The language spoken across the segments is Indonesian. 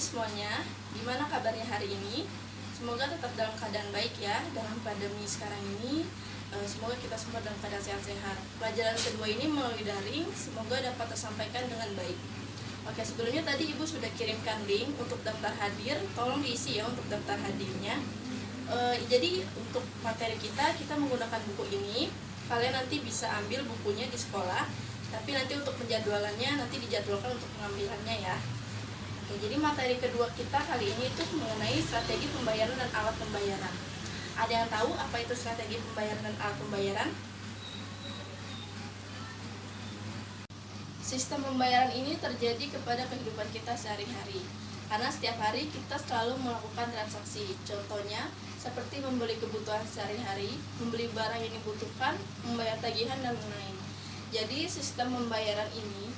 semuanya, gimana kabarnya hari ini? Semoga tetap dalam keadaan baik ya dalam pandemi sekarang ini. Semoga kita semua dalam keadaan sehat-sehat. Pelajaran kedua ini melalui daring, semoga dapat tersampaikan dengan baik. Oke, sebelumnya tadi Ibu sudah kirimkan link untuk daftar hadir, tolong diisi ya untuk daftar hadirnya. Jadi untuk materi kita menggunakan buku ini. Kalian nanti bisa ambil bukunya di sekolah, tapi nanti untuk penjadwalannya nanti dijadwalkan untuk pengambilannya ya. Oke, jadi materi kedua kita kali ini itu mengenai strategi pembayaran dan alat pembayaran. Ada yang tahu apa itu strategi pembayaran dan alat pembayaran? Sistem pembayaran ini terjadi kepada kehidupan kita sehari-hari. Karena setiap hari kita selalu melakukan transaksi. Contohnya seperti membeli kebutuhan sehari-hari, membeli barang yang dibutuhkan, membayar tagihan dan lain-lain. Jadi sistem pembayaran ini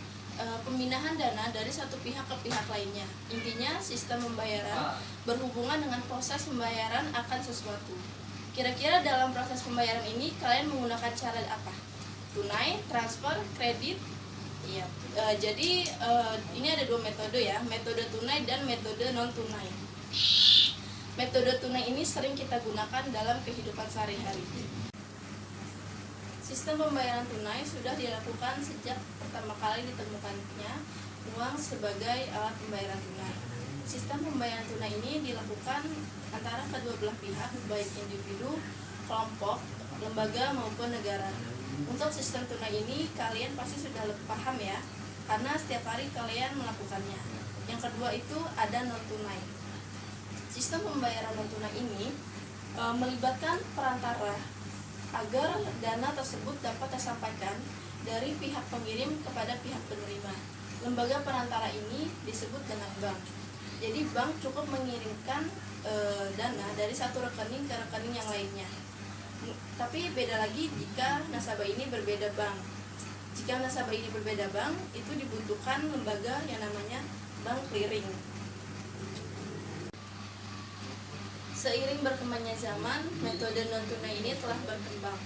pemindahan dana dari satu pihak ke pihak lainnya. Intinya sistem pembayaran berhubungan dengan proses pembayaran akan sesuatu. Kira-kira dalam proses pembayaran ini kalian menggunakan cara apa? Tunai, transfer, kredit? Iya. Jadi ini ada dua metode ya, metode tunai dan metode non tunai. Metode tunai ini sering kita gunakan dalam kehidupan sehari-hari. Sistem pembayaran tunai sudah dilakukan sejak pertama kali ditemukannya uang sebagai alat pembayaran tunai. Sistem pembayaran tunai ini dilakukan antara kedua belah pihak, baik individu, kelompok, lembaga maupun negara. Untuk sistem tunai ini kalian pasti sudah paham ya, karena setiap hari kalian melakukannya. Yang kedua itu ada non tunai. Sistem pembayaran non tunai ini melibatkan perantara agar dana tersebut dapat tersampaikan dari pihak pengirim kepada pihak penerima. Lembaga perantara ini disebut dengan bank. Jadi bank cukup mengirimkan dana dari satu rekening ke rekening yang lainnya. Tapi beda lagi jika nasabah ini berbeda bank. Jika nasabah ini berbeda bank, itu dibutuhkan lembaga yang namanya bank clearing. Seiring berkembangnya zaman, metode non-tunai ini telah berkembang.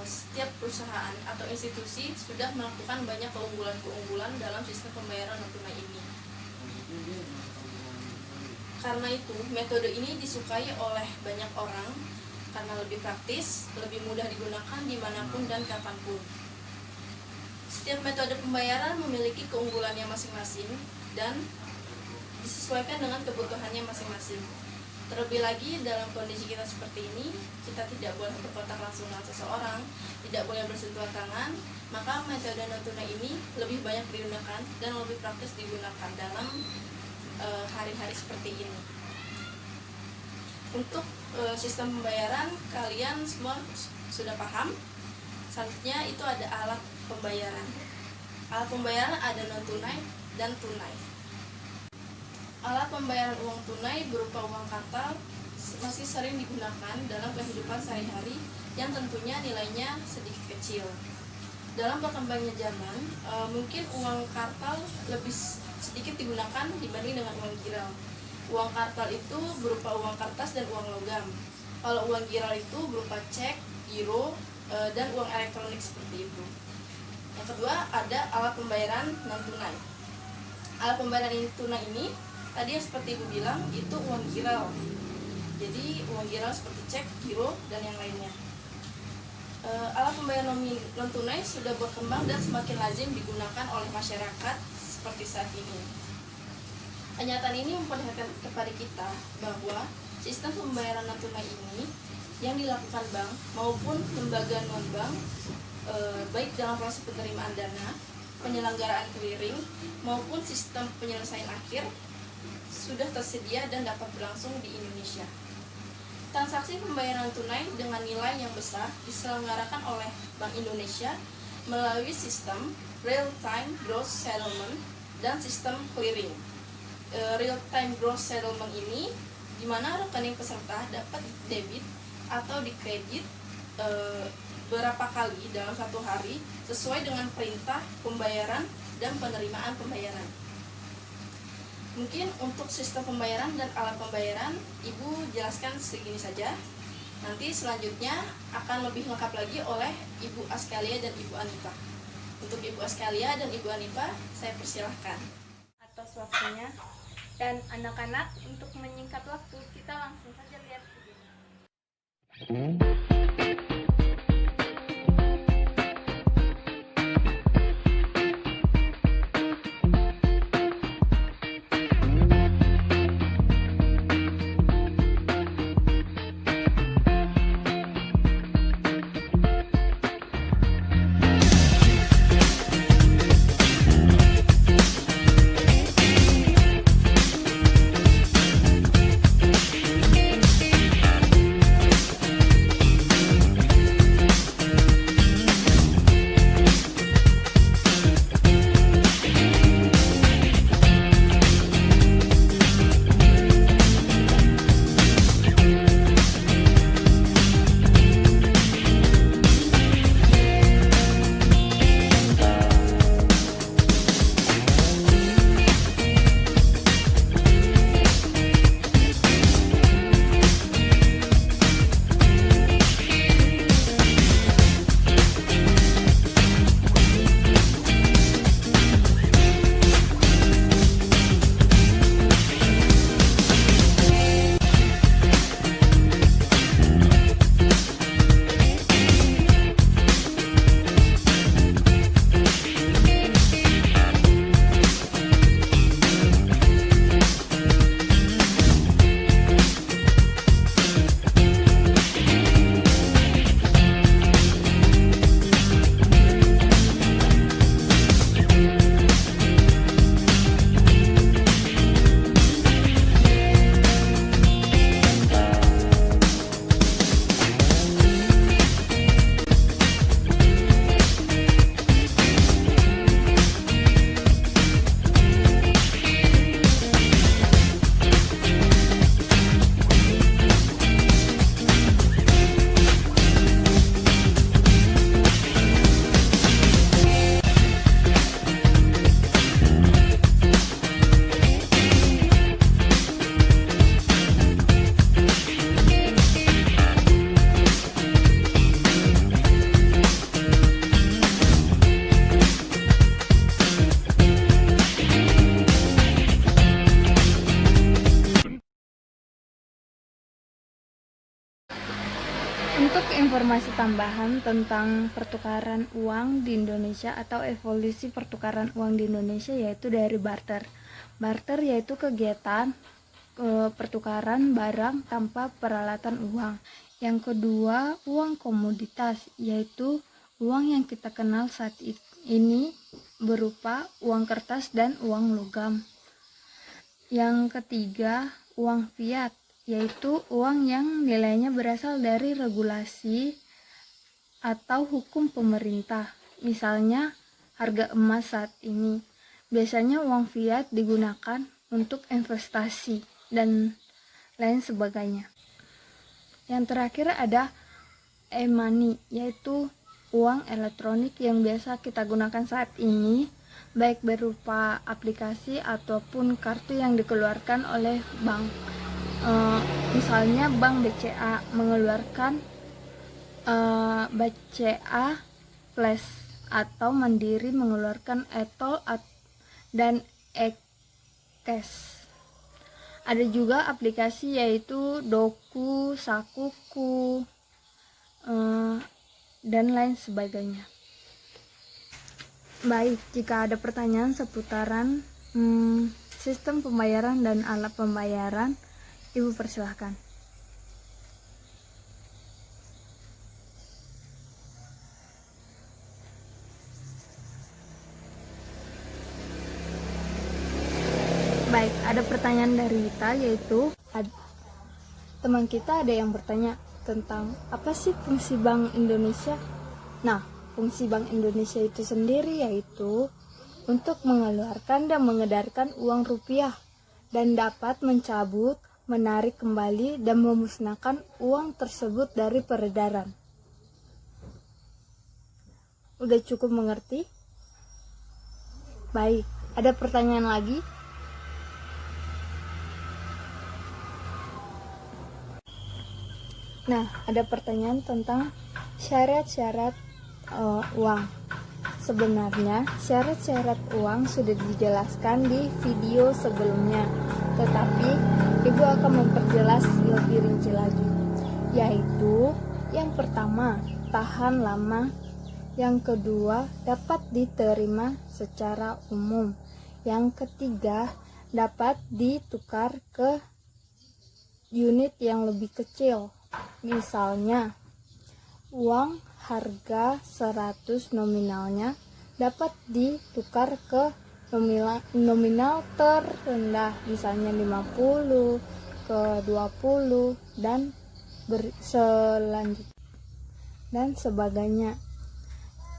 Setiap perusahaan atau institusi sudah melakukan banyak keunggulan-keunggulan dalam sistem pembayaran non-tunai ini. Karena itu, metode ini disukai oleh banyak orang karena lebih praktis, lebih mudah digunakan dimanapun dan kapanpun. Setiap metode pembayaran memiliki keunggulannya masing-masing dan disesuaikan dengan kebutuhannya masing-masing. Terlebih lagi dalam kondisi kita seperti ini, kita tidak boleh berkontak langsung dengan seseorang, tidak boleh bersentuhan tangan, maka metode non tunai ini lebih banyak digunakan dan lebih praktis digunakan dalam hari-hari seperti ini. Untuk sistem pembayaran kalian semua sudah paham. Selanjutnya itu ada alat pembayaran. Alat pembayaran ada non tunai dan tunai. Alat pembayaran uang tunai berupa uang kartal masih sering digunakan dalam kehidupan sehari-hari yang tentunya nilainya sedikit kecil. Dalam berkembangnya zaman, mungkin uang kartal lebih sedikit digunakan dibanding dengan uang giral. Uang kartal itu berupa uang kertas dan uang logam. Kalau uang giral itu berupa cek, giro, dan uang elektronik seperti itu. Yang kedua ada alat pembayaran non tunai. Alat pembayaran tunai ini tadi yang seperti Ibu bilang itu uang giral. Jadi uang giral seperti cek, giro, dan yang lainnya. Alat pembayaran non tunai sudah berkembang dan semakin lazim digunakan oleh masyarakat seperti saat ini. Kenyataan ini memperlihatkan kepada kita bahwa sistem pembayaran non tunai ini yang dilakukan bank maupun lembaga non bank, baik dalam proses penerimaan dana, penyelenggaraan clearing maupun sistem penyelesaian akhir sudah tersedia dan dapat berlangsung di Indonesia. Transaksi pembayaran tunai dengan nilai yang besar diselenggarakan oleh Bank Indonesia melalui sistem real-time gross settlement dan sistem clearing. Real-time gross settlement ini di mana rekening peserta dapat debit atau dikredit berapa kali dalam satu hari sesuai dengan perintah pembayaran dan penerimaan pembayaran. Mungkin untuk sistem pembayaran dan alat pembayaran Ibu jelaskan segini saja. Nanti selanjutnya akan lebih lengkap lagi oleh Ibu Askalia dan Ibu Anifa. Untuk Ibu Askalia dan Ibu Anifa saya persilahkan. Atas waktunya. Dan anak-anak, untuk menyingkat waktu, kita langsung saja lihat videonya. Untuk informasi tambahan tentang pertukaran uang di Indonesia atau evolusi pertukaran uang di Indonesia, yaitu dari barter. Barter yaitu kegiatan pertukaran barang tanpa peralatan uang. Yang kedua, uang komoditas, yaitu uang yang kita kenal saat ini berupa uang kertas dan uang logam. Yang ketiga, uang fiat, yaitu uang yang nilainya berasal dari regulasi atau hukum pemerintah. Misalnya harga emas saat ini. Biasanya uang fiat digunakan untuk investasi dan lain sebagainya. Yang terakhir ada e-money, yaitu uang elektronik yang biasa kita gunakan saat ini, baik berupa aplikasi ataupun kartu yang dikeluarkan oleh bank. Misalnya Bank BCA mengeluarkan BCA Flash, atau Mandiri mengeluarkan e-tol dan e-cash. Ada juga aplikasi yaitu Doku, Sakuku, dan lain sebagainya. Baik, jika ada pertanyaan seputaran sistem pembayaran dan alat pembayaran, Ibu persilahkan. Baik, ada pertanyaan dari Wita, yaitu teman kita ada yang bertanya tentang apa sih fungsi Bank Indonesia. Nah, fungsi Bank Indonesia itu sendiri yaitu untuk mengeluarkan dan mengedarkan uang rupiah dan dapat mencabut, menarik kembali, dan memusnahkan uang tersebut dari peredaran. Udah cukup mengerti? Baik, ada pertanyaan lagi? Nah, ada pertanyaan tentang syarat-syarat uang. Sebenarnya syarat-syarat uang sudah dijelaskan di video sebelumnya. tetapi Ibu akan memperjelas lebih rinci lagi, yaitu yang pertama, tahan lama, yang kedua, dapat diterima secara umum, yang ketiga, dapat ditukar ke unit yang lebih kecil. Misalnya, uang harga 100 nominalnya dapat ditukar ke nominal terendah, misalnya 50 ke 20 dan selanjutnya dan sebagainya.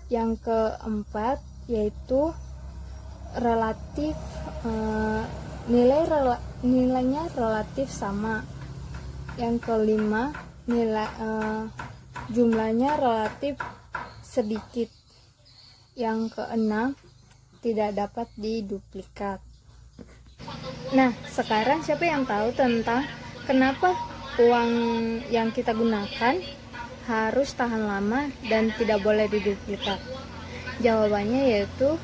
Yang keempat yaitu relatif, nilainya relatif sama. Yang kelima, jumlahnya relatif sedikit. Yang keenam, tidak dapat diduplikat. Nah, sekarang siapa yang tahu tentang kenapa uang yang kita gunakan harus tahan lama dan tidak boleh diduplikat? Jawabannya yaitu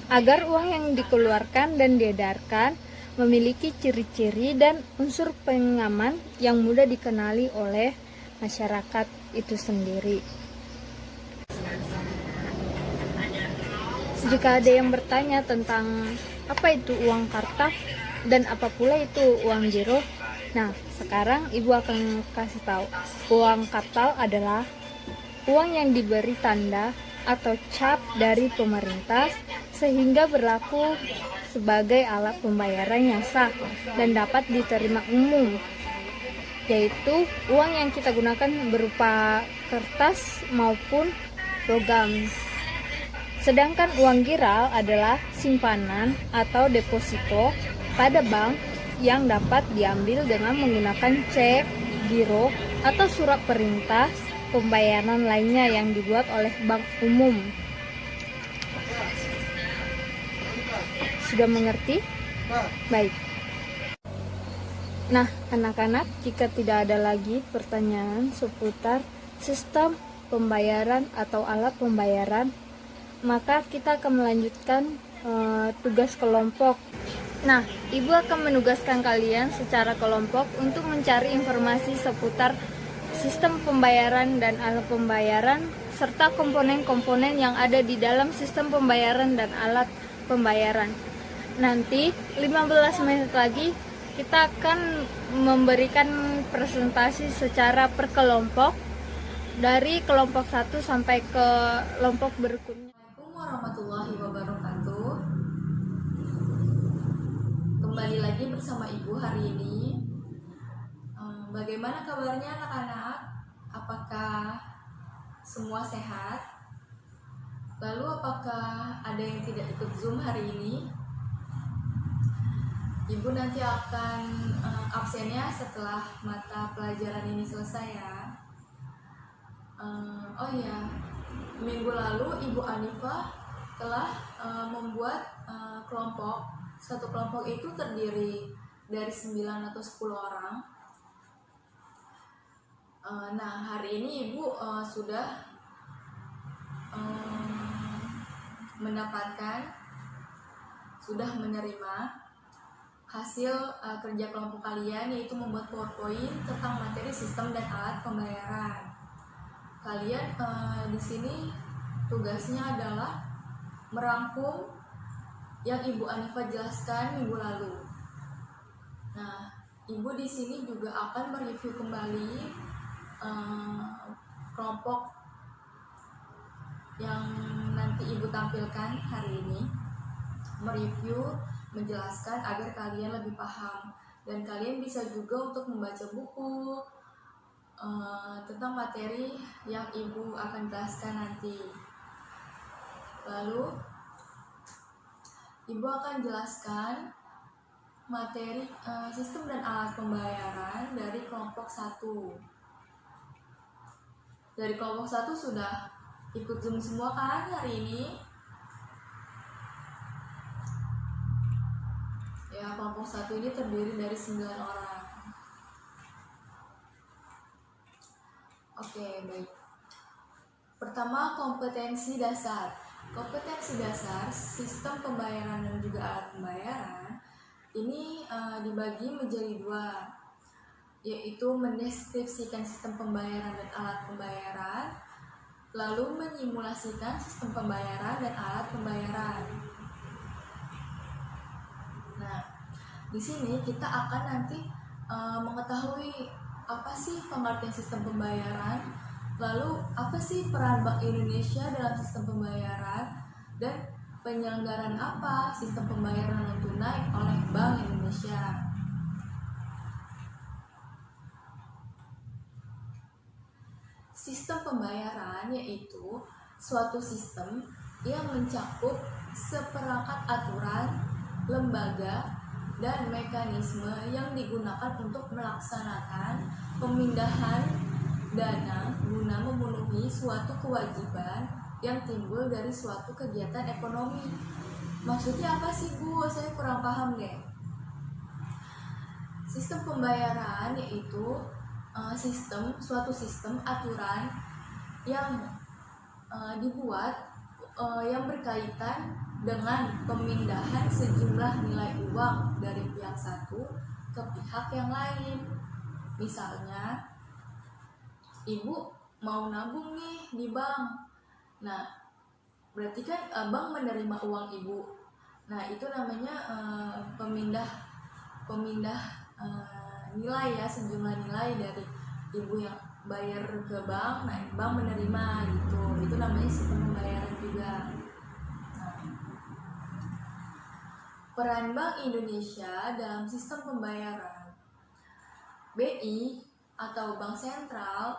agar uang yang dikeluarkan dan diedarkan memiliki ciri-ciri dan unsur pengaman yang mudah dikenali oleh masyarakat itu sendiri. Jika ada yang bertanya tentang apa itu uang kartal dan apa pula itu uang giro, nah sekarang Ibu akan kasih tahu. Uang kartal adalah uang yang diberi tanda atau cap dari pemerintah sehingga berlaku sebagai alat pembayaran yang sah dan dapat diterima umum, yaitu uang yang kita gunakan berupa kertas maupun logam. Sedangkan uang giral adalah simpanan atau deposito pada bank yang dapat diambil dengan menggunakan cek, giro, atau surat perintah pembayaran lainnya yang dibuat oleh bank umum. Sudah mengerti? Baik. Nah, anak-anak, jika tidak ada lagi pertanyaan seputar sistem pembayaran atau alat pembayaran, maka kita akan melanjutkan tugas kelompok. Nah, Ibu akan menugaskan kalian secara kelompok untuk mencari informasi seputar sistem pembayaran dan alat pembayaran serta komponen-komponen yang ada di dalam sistem pembayaran dan alat pembayaran. Nanti 15 menit lagi kita akan memberikan presentasi secara per kelompok dari kelompok 1 sampai ke kelompok berikutnya. Assalamualaikum warahmatullahi wabarakatuh. Kembali lagi bersama Ibu hari ini. Bagaimana kabarnya anak-anak? Apakah semua sehat? Lalu apakah ada yang tidak ikut Zoom hari ini? Ibu nanti akan absennya setelah mata pelajaran ini selesai ya. Oh iya, minggu lalu Ibu Anifah telah membuat kelompok. Satu kelompok itu terdiri dari 9 atau 10 orang. Nah, hari ini Ibu sudah sudah menerima hasil kerja kelompok kalian, yaitu membuat PowerPoint tentang materi sistem dan alat pembayaran. Kalian di sini tugasnya adalah merangkum yang Ibu Anifah jelaskan minggu lalu. Nah, Ibu di sini juga akan mereview kembali kelompok yang nanti Ibu tampilkan hari ini, mereview, menjelaskan agar kalian lebih paham, dan kalian bisa juga untuk membaca buku tentang materi yang Ibu akan jelaskan nanti. Lalu Ibu akan jelaskan materi sistem dan alat pembayaran dari kelompok 1. Dari kelompok 1 sudah ikut Zoom semua kan hari ini? Ya, kelompok 1 ini terdiri dari 9 orang. Oke, baik. Pertama, kompetensi dasar. Kompetensi dasar sistem pembayaran dan juga alat pembayaran ini dibagi menjadi dua, yaitu mendeskripsikan sistem pembayaran dan alat pembayaran, lalu menyimulasikan sistem pembayaran dan alat pembayaran. Nah, di sini kita akan nanti mengetahui apa sih pengertian sistem pembayaran, lalu apa sih peran Bank Indonesia dalam sistem pembayaran, dan penyelenggaraan apa sistem pembayaran non tunai oleh Bank Indonesia. Sistem pembayaran yaitu suatu sistem yang mencakup seperangkat aturan, lembaga, dan mekanisme yang digunakan untuk melaksanakan pemindahan dana guna memenuhi suatu kewajiban yang timbul dari suatu kegiatan ekonomi. Maksudnya apa sih Bu? Saya kurang paham deh. Sistem pembayaran yaitu suatu sistem aturan yang dibuat yang berkaitan dengan pemindahan sejumlah nilai uang dari pihak satu ke pihak yang lain. Misalnya, Ibu mau nabung nih di bank. Nah, berarti kan bank menerima uang Ibu. Nah, itu namanya pemindah nilai ya, sejumlah nilai dari Ibu yang bayar ke bank. Nah, bank menerima gitu. Itu namanya sistem pembayaran juga. Nah, peran Bank Indonesia dalam sistem pembayaran. BI atau Bank Sentral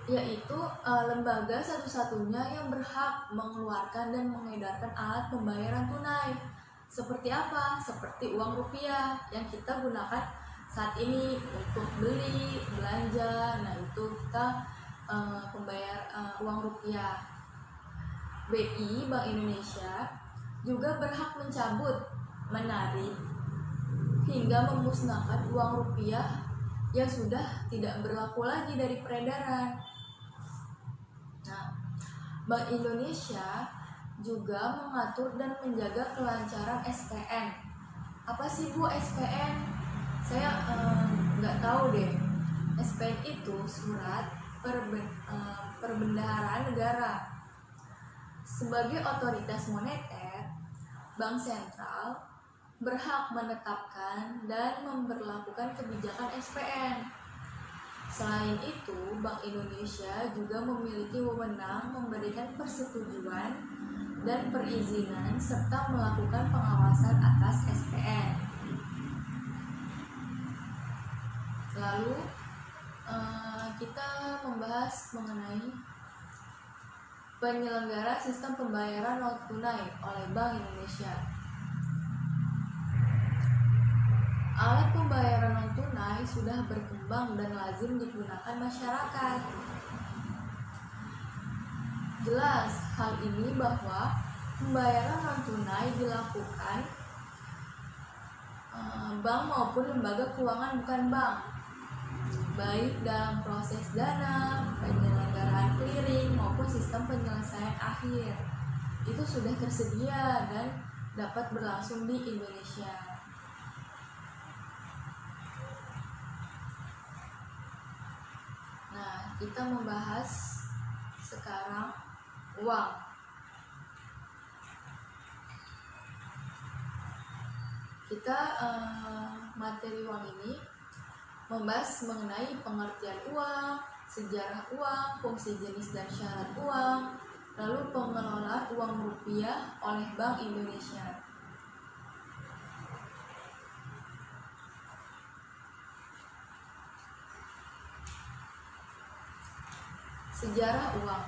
yaitu lembaga satu-satunya yang berhak mengeluarkan dan mengedarkan alat pembayaran tunai. Seperti apa? Seperti uang rupiah yang kita gunakan saat ini untuk beli, belanja. Nah, itu kita pembayar uang rupiah. BI, Bank Indonesia, juga berhak mencabut, menarik, hingga memusnahkan uang rupiah yang sudah tidak berlaku lagi dari peredaran. Nah, Bank Indonesia juga mengatur dan menjaga kelancaran SPN. Apa sih Bu SPN? Saya nggak tahu deh. SPN itu surat perbendaharaan negara. Sebagai otoritas moneter, Bank Sentral berhak menetapkan dan memberlakukan kebijakan SPN. Selain itu, Bank Indonesia juga memiliki wewenang memberikan persetujuan dan perizinan serta melakukan pengawasan atas SPN. Lalu kita membahas mengenai penyelenggara sistem pembayaran non tunai oleh Bank Indonesia. Alat pembayaran non tunai sudah berkembang dan lazim digunakan masyarakat. Jelas hal ini bahwa pembayaran non tunai dilakukan bank maupun lembaga keuangan bukan bank, baik dalam proses dana, penyelenggaraan clearing maupun sistem penyelesaian akhir. Itu sudah tersedia dan dapat berlangsung di Indonesia. Nah, kita membahas sekarang uang. Kita materi uang ini membahas mengenai pengertian uang, sejarah uang, fungsi jenis dan syarat uang, lalu pengelolaan uang rupiah oleh Bank Indonesia. Sejarah uang.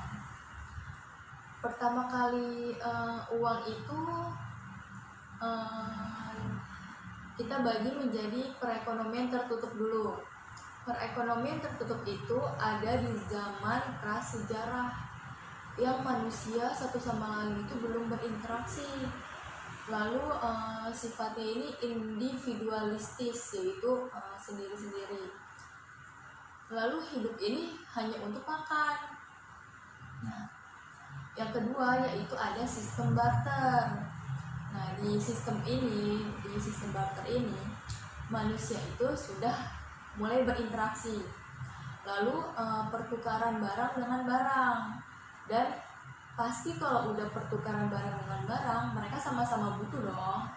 Pertama kali uang itu kita bagi menjadi perekonomian tertutup dulu. Perekonomian tertutup itu ada di zaman prasejarah yang manusia satu sama lain itu belum berinteraksi. Lalu sifatnya ini individualistis, yaitu sendiri-sendiri. Lalu hidup ini hanya untuk makan. Nah, yang kedua yaitu ada sistem barter. Nah, di sistem barter ini, manusia itu sudah mulai berinteraksi. Lalu pertukaran barang dengan barang, dan pasti kalau udah pertukaran barang dengan barang, mereka sama-sama butuh dong.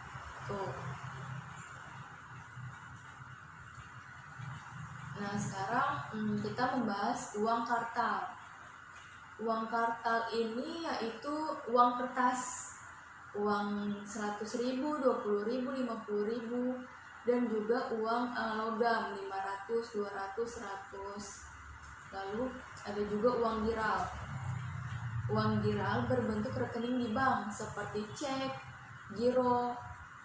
Tuh. Nah, sekarang kita membahas uang kartal. Uang kartal ini yaitu uang kertas, uang 100.000, 20.000, 50.000, dan juga uang logam 500, 200, 100. Lalu ada juga uang giral. Uang giral berbentuk rekening di bank seperti cek, giro,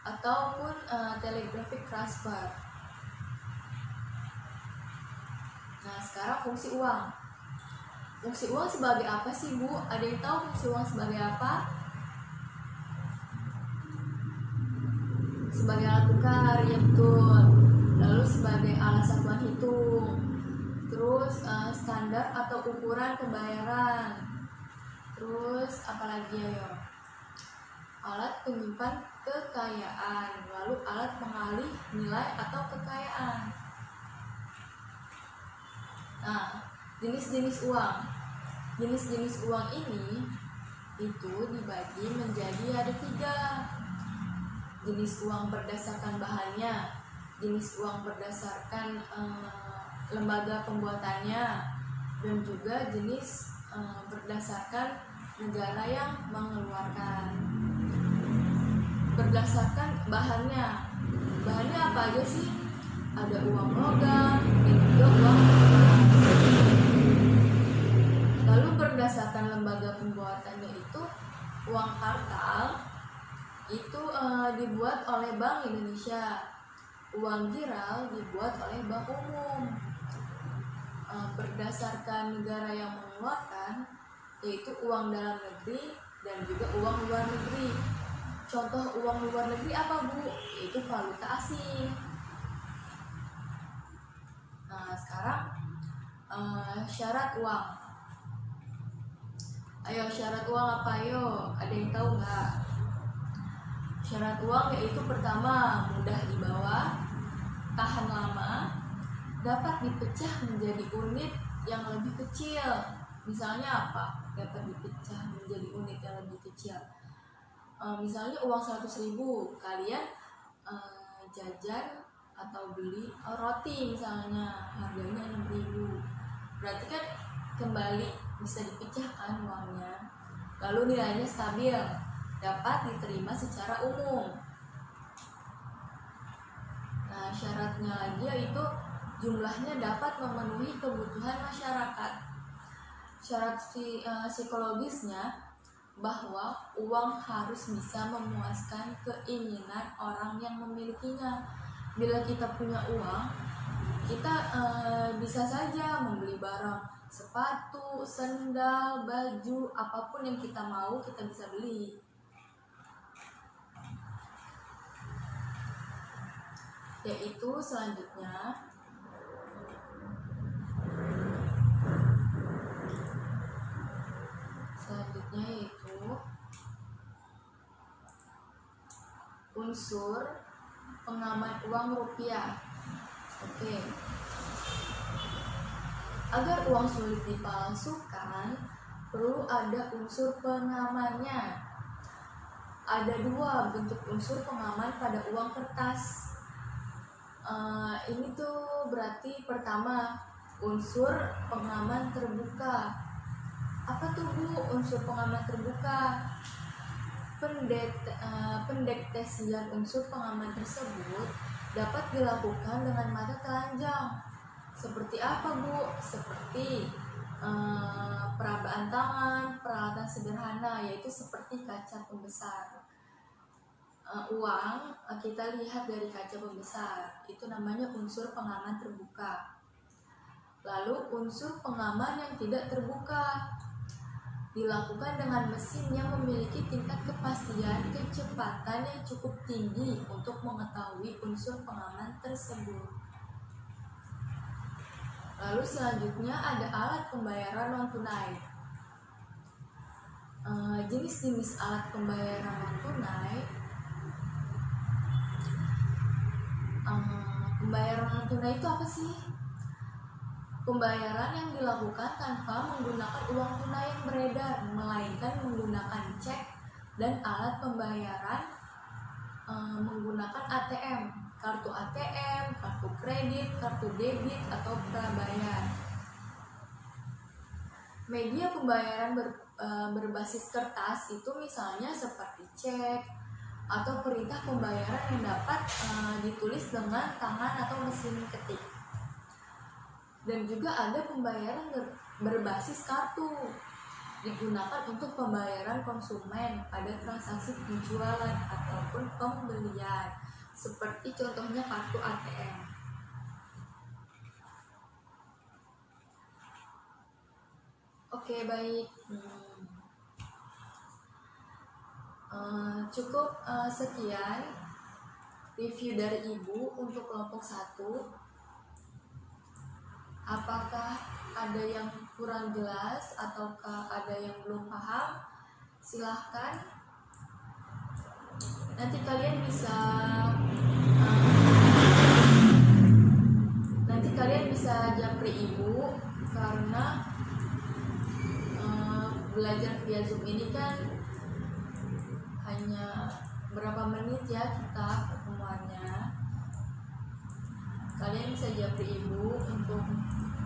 ataupun telegraphic transfer. Nah, sekarang fungsi uang. Fungsi uang sebagai apa sih, Bu? Ada yang tahu fungsi uang sebagai apa? Sebagai alat tukar, ya betul. Lalu sebagai alat satuan hitung. Terus standar atau ukuran pembayaran. Terus apalagi ya? Alat penyimpan kekayaan. Lalu alat pengalih nilai atau kekayaan. Nah, jenis-jenis uang. Jenis-jenis uang ini itu dibagi menjadi ada 3. Jenis uang berdasarkan bahannya, jenis uang berdasarkan lembaga pembuatannya, dan juga jenis berdasarkan negara yang mengeluarkan. Berdasarkan bahannya apa aja sih? Ada uang logam dan juga uang kertas. Lalu berdasarkan lembaga pembuatannya itu, uang kartal itu dibuat oleh Bank Indonesia. Uang giral dibuat oleh Bank Umum. Berdasarkan negara yang mengeluarkan, yaitu uang dalam negeri dan juga uang luar negeri. Contoh uang luar negeri apa, Bu? Yaitu valuta asing. Nah, sekarang syarat uang. Ayo, syarat uang apa ayo? Ada yang tahu nggak? Syarat uang yaitu pertama, mudah dibawa, tahan lama, dapat dipecah menjadi unit yang lebih kecil. Misalnya apa? Dapat dipecah menjadi unit yang lebih kecil. Misalnya uang 100.000, kalian jajan atau beli roti misalnya, harganya 6.000. Berarti kan kembali bisa dipecahkan uangnya. Lalu nilainya stabil, dapat diterima secara umum. Nah, syaratnya lagi yaitu jumlahnya dapat memenuhi kebutuhan masyarakat. Syarat psikologisnya bahwa uang harus bisa memuaskan keinginan orang yang memilikinya. Bila kita punya uang, kita bisa saja membeli barang, sepatu, sendal, baju, apapun yang kita mau kita bisa beli. Yaitu selanjutnya yaitu unsur pengaman uang rupiah. Oke. Agar uang sulit dipalsukan, perlu ada unsur pengamannya. Ada 2 bentuk unsur pengaman pada uang kertas. Ini tuh berarti pertama, unsur pengaman terbuka. Apa tuh, Bu, unsur pengaman terbuka? Pendeteksian unsur pengaman tersebut dapat dilakukan dengan mata telanjang. Seperti apa, Bu? Seperti perabaan tangan, peralatan sederhana, yaitu seperti kaca pembesar. Uang kita lihat dari kaca pembesar, itu namanya unsur pengaman terbuka. Lalu unsur pengaman yang tidak terbuka dilakukan dengan mesin yang memiliki tingkat kepastian kecepatan yang cukup tinggi untuk mengetahui unsur pengaman tersebut. Lalu selanjutnya ada alat pembayaran non tunai. Jenis-jenis alat pembayaran non tunai pembayaran non tunai itu apa sih? Pembayaran yang dilakukan tanpa menggunakan uang tunai yang beredar, melainkan menggunakan cek dan alat pembayaran menggunakan ATM, kartu ATM, kartu kredit, kartu debit, atau prabayar. Media pembayaran berbasis kertas itu misalnya seperti cek atau perintah pembayaran yang dapat ditulis dengan tangan atau mesin ketik. Dan juga ada pembayaran berbasis kartu, digunakan untuk pembayaran konsumen pada transaksi penjualan ataupun pembelian, seperti contohnya kartu ATM. Oke, baik. Cukup sekian review dari Ibu untuk kelompok 1. Apakah ada yang kurang jelas ataukah ada yang belum paham? Silahkan. Nanti kalian bisa japri Ibu, karena belajar via Zoom ini kan hanya berapa menit ya kita pertemuannya. Kalian bisa japri Ibu untuk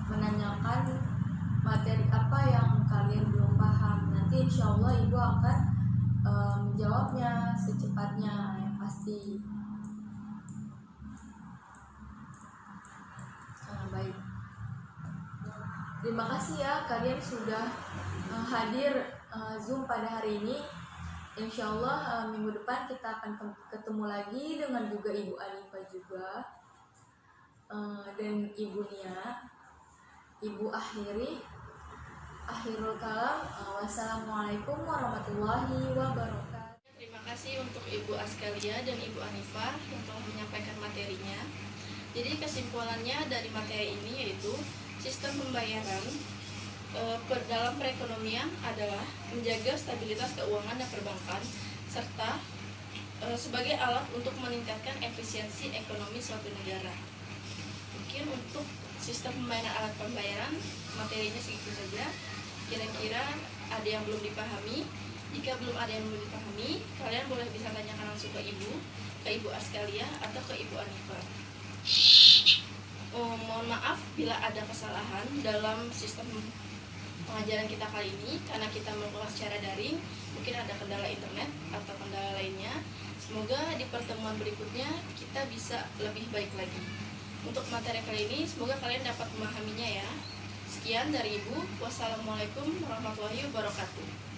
menanyakan materi apa yang kalian belum paham. Nanti insya Allah Ibu akan menjawabnya secepatnya yang pasti. Baik. Terima kasih ya kalian sudah hadir Zoom pada hari ini. Insya Allah minggu depan kita akan ketemu lagi dengan juga Ibu Anifah juga dan Ibu Nia. Ibu akhirul kalam. Wassalamualaikum warahmatullahi wabarakatuh. Terima kasih untuk Ibu Askalia dan Ibu Anifah yang telah menyampaikan materinya. Jadi kesimpulannya dari materi ini yaitu sistem pembayaran dalam perekonomian adalah menjaga stabilitas keuangan dan perbankan serta sebagai alat untuk meningkatkan efisiensi ekonomi suatu negara. Mungkin untuk sistem pembayaran alat pembayaran materinya segitu saja. Kira-kira ada yang belum dipahami? Jika belum ada yang belum dipahami, kalian boleh bisa tanyakan langsung ke Ibu Askalia atau ke Ibu Anifah. Mohon maaf bila ada kesalahan dalam sistem pengajaran kita kali ini karena kita melakukan secara daring, mungkin ada kendala internet atau kendala lainnya. Semoga di pertemuan berikutnya kita bisa lebih baik lagi. Untuk materi kali ini semoga kalian dapat memahaminya ya. Sekian dari Ibu. Wassalamualaikum warahmatullahi wabarakatuh.